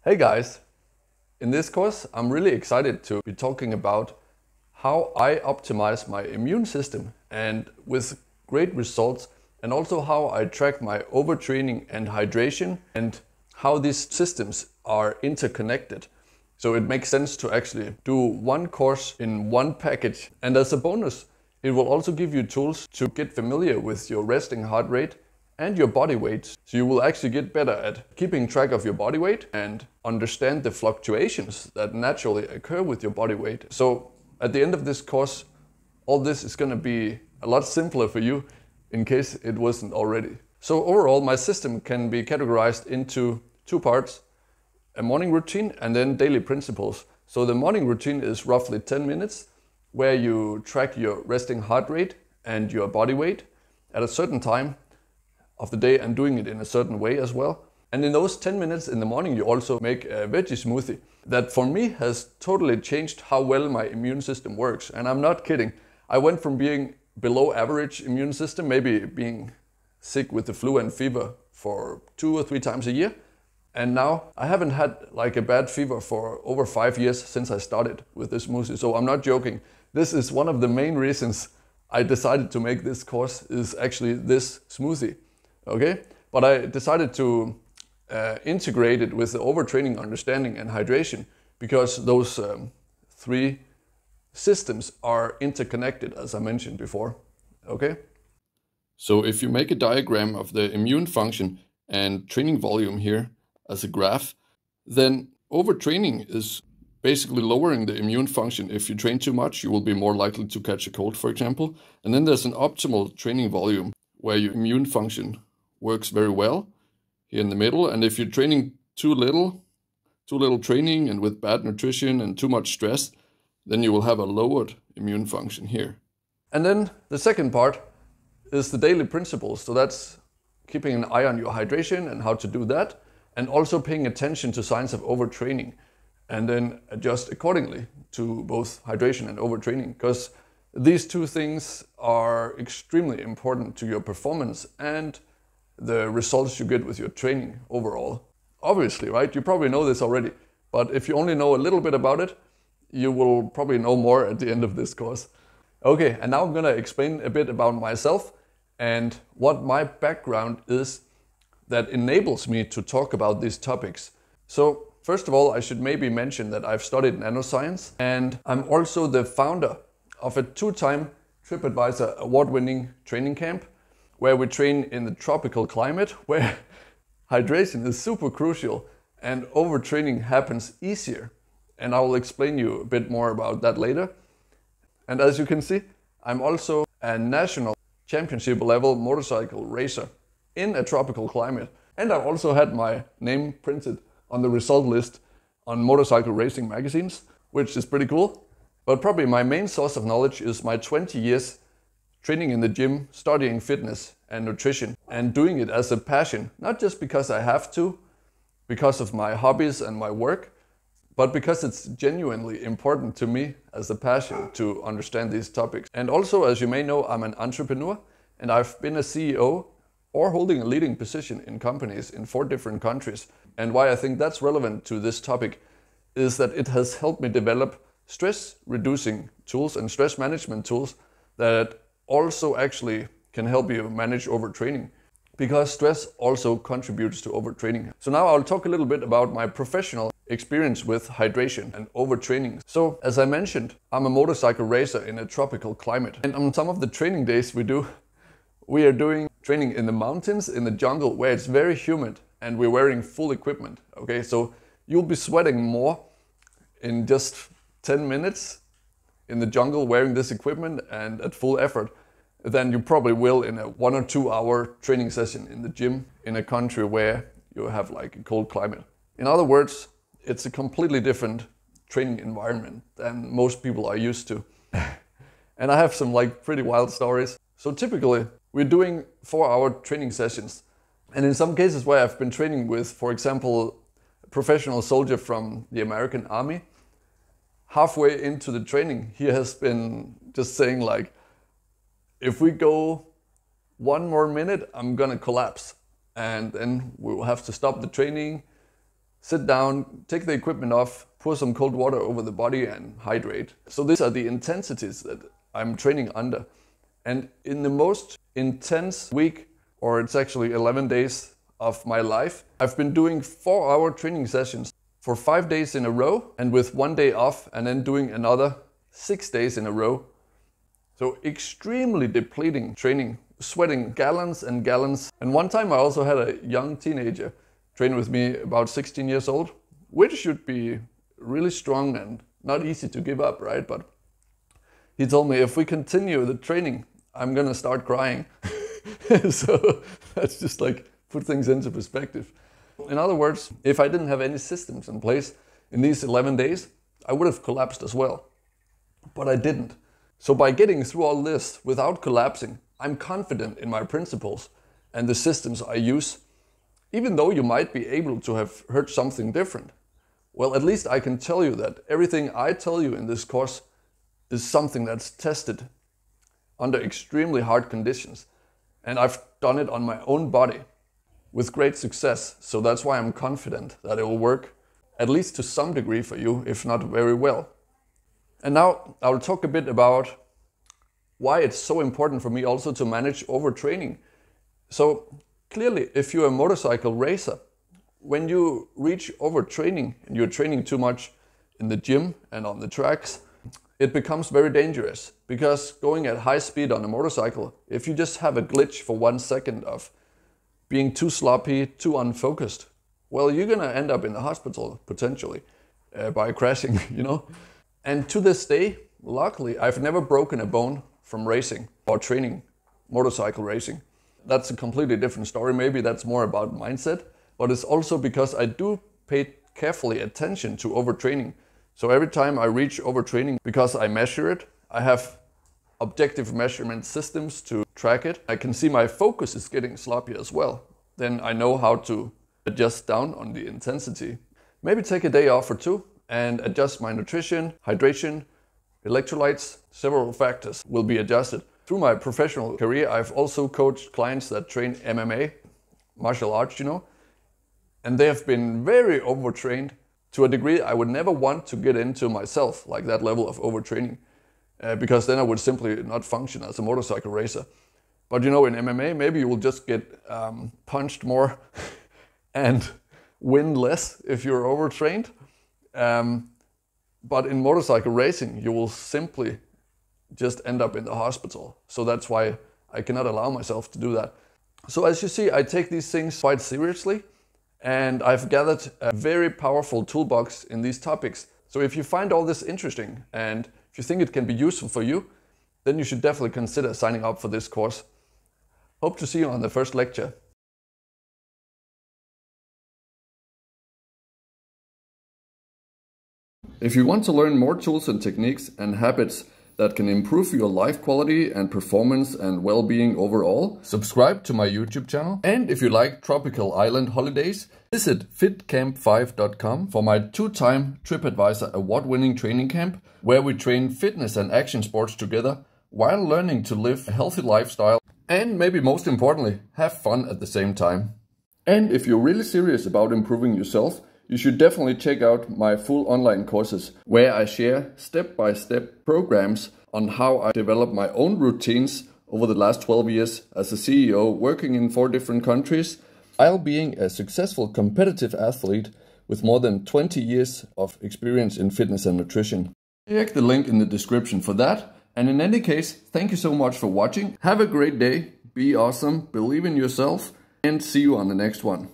Hey guys! In this course, I'm really excited to be talking about how I optimize my immune system and with great results, and also how I track my overtraining and hydration and how these systems are interconnected. So it makes sense to actually do one course in one package. And as a bonus, it will also give you tools to get familiar with your resting heart rate and your body weight. So you will actually get better at keeping track of your body weight and understand the fluctuations that naturally occur with your body weight. So at the end of this course, all this is going to be a lot simpler for you in case it wasn't already. So overall, my system can be categorized into two parts: a morning routine and then daily principles. So the morning routine is roughly 10 minutes where you track your resting heart rate and your body weight at a certain time of the day and doing it in a certain way as well. And in those 10 minutes in the morning, you also make a veggie smoothie that for me has totally changed how well my immune system works. And I'm not kidding. I went from being below average immune system, maybe being sick with the flu and fever for 2 or 3 times a year. And now I haven't had like a bad fever for over 5 years since I started with this smoothie. So I'm not joking. This is one of the main reasons I decided to make this course, is actually this smoothie. Okay, but I decided to integrate it with the overtraining, understanding and hydration, because those 3 systems are interconnected, as I mentioned before. Okay, so if you make a diagram of the immune function and training volume here as a graph, then overtraining is basically lowering the immune function. If you train too much, you will be more likely to catch a cold, for example. And then there's an optimal training volume where your immune function works very well here in the middle. And if you're training too little training and with bad nutrition and too much stress, then you will have a lowered immune function here. And then the second part is the daily principles. So that's keeping an eye on your hydration and how to do that, and also paying attention to signs of overtraining and then adjust accordingly to both hydration and overtraining, because these 2 things are extremely important to your performance and the results you get with your training overall. Obviously, right? You probably know this already, but if you only know a little bit about it, you will probably know more at the end of this course. Okay, and now I'm gonna explain a bit about myself and what my background is that enables me to talk about these topics. So first of all, I should maybe mention that I've studied nanoscience, and I'm also the founder of a 2-time TripAdvisor award-winning training camp where we train in the tropical climate, where hydration is super crucial and overtraining happens easier. And I will explain you a bit more about that later. And as you can see, I'm also a national championship level motorcycle racer in a tropical climate. And I've also had my name printed on the result list on motorcycle racing magazines, which is pretty cool. But probably my main source of knowledge is my 20 years training in the gym, studying fitness and nutrition, and doing it as a passion, not just because I have to, because of my hobbies and my work, but because it's genuinely important to me as a passion to understand these topics. And also, as you may know, I'm an entrepreneur, and I've been a CEO or holding a leading position in companies in 4 different countries. And why I think that's relevant to this topic is that it has helped me develop stress reducing tools and stress management tools that also actually can help you manage overtraining, because stress also contributes to overtraining. So now I'll talk a little bit about my professional experience with hydration and overtraining. So as I mentioned, I'm a motorcycle racer in a tropical climate. And on some of the training days we are doing training in the mountains, in the jungle, where it's very humid and we're wearing full equipment. Okay, so you'll be sweating more in just 10 minutes in the jungle wearing this equipment and at full effort than you probably will in a 1 or 2 hour training session in the gym in a country where you have like a cold climate. In other words, it's a completely different training environment than most people are used to. And I have some like pretty wild stories. So typically we're doing 4-hour training sessions. And in some cases where I've been training with, for example, a professional soldier from the American Army, halfway into the training, he has been just saying like, if we go 1 more minute, I'm gonna collapse. And then we'll have to stop the training, sit down, take the equipment off, pour some cold water over the body and hydrate. So these are the intensities that I'm training under. And in the most intense week, or it's actually 11 days of my life, I've been doing 4-hour training sessions for 5 days in a row, and with 1 day off, and then doing another 6 days in a row. So extremely depleting training, sweating gallons and gallons. And one time I also had a young teenager train with me, about 16 years old, which should be really strong and not easy to give up, right? But he told me, if we continue the training, I'm gonna start crying. So that's just like put things into perspective. In other words, if I didn't have any systems in place in these 11 days, I would have collapsed as well. But I didn't. So by getting through all this without collapsing, I'm confident in my principles and the systems I use. Even though you might be able to have heard something different, well, at least I can tell you that everything I tell you in this course is something that's tested under extremely hard conditions. And I've done it on my own body with great success. So that's why I'm confident that it will work, at least to some degree for you, if not very well. And now I'll talk a bit about why it's so important for me also to manage overtraining. So clearly, if you're a motorcycle racer, when you reach overtraining and you're training too much in the gym and on the tracks, it becomes very dangerous, because going at high speed on a motorcycle, if you just have a glitch for 1 second of being too sloppy, too unfocused, well, you're gonna end up in the hospital potentially by crashing, you know. And to this day, luckily, I've never broken a bone from racing or training motorcycle racing. That's a completely different story. Maybe that's more about mindset, but it's also because I do pay carefully attention to overtraining. So every time I reach overtraining, because I measure it, I have objective measurement systems to track it. I can see my focus is getting sloppy as well. Then I know how to adjust down on the intensity. Maybe take a day off or two and adjust my nutrition, hydration, electrolytes. Several factors will be adjusted. Through my professional career, I've also coached clients that train MMA, martial arts, you know, and they have been very overtrained to a degree I would never want to get into myself, like that level of overtraining, because then I would simply not function as a motorcycle racer. But you know, in MMA, maybe you will just get punched more and win less if you're overtrained. But in motorcycle racing, you will simply just end up in the hospital. So that's why I cannot allow myself to do that. So as you see, I take these things quite seriously, and I've gathered a very powerful toolbox in these topics. So if you find all this interesting and if you think it can be useful for you, then you should definitely consider signing up for this course. Hope to see you on the first lecture. If you want to learn more tools and techniques and habits that can improve your life quality and performance and well-being overall, subscribe to my YouTube channel. And if you like tropical island holidays, visit fitcamp5.com for my 2-time TripAdvisor award-winning training camp, where we train fitness and action sports together while learning to live a healthy lifestyle and, maybe most importantly, have fun at the same time. And if you're really serious about improving yourself, you should definitely check out my full online courses, where I share step-by-step programs on how I develop my own routines over the last 12 years as a CEO, working in 4 different countries, while being a successful competitive athlete with more than 20 years of experience in fitness and nutrition. Check the link in the description for that. And in any case, thank you so much for watching. Have a great day, be awesome, believe in yourself, and see you on the next one.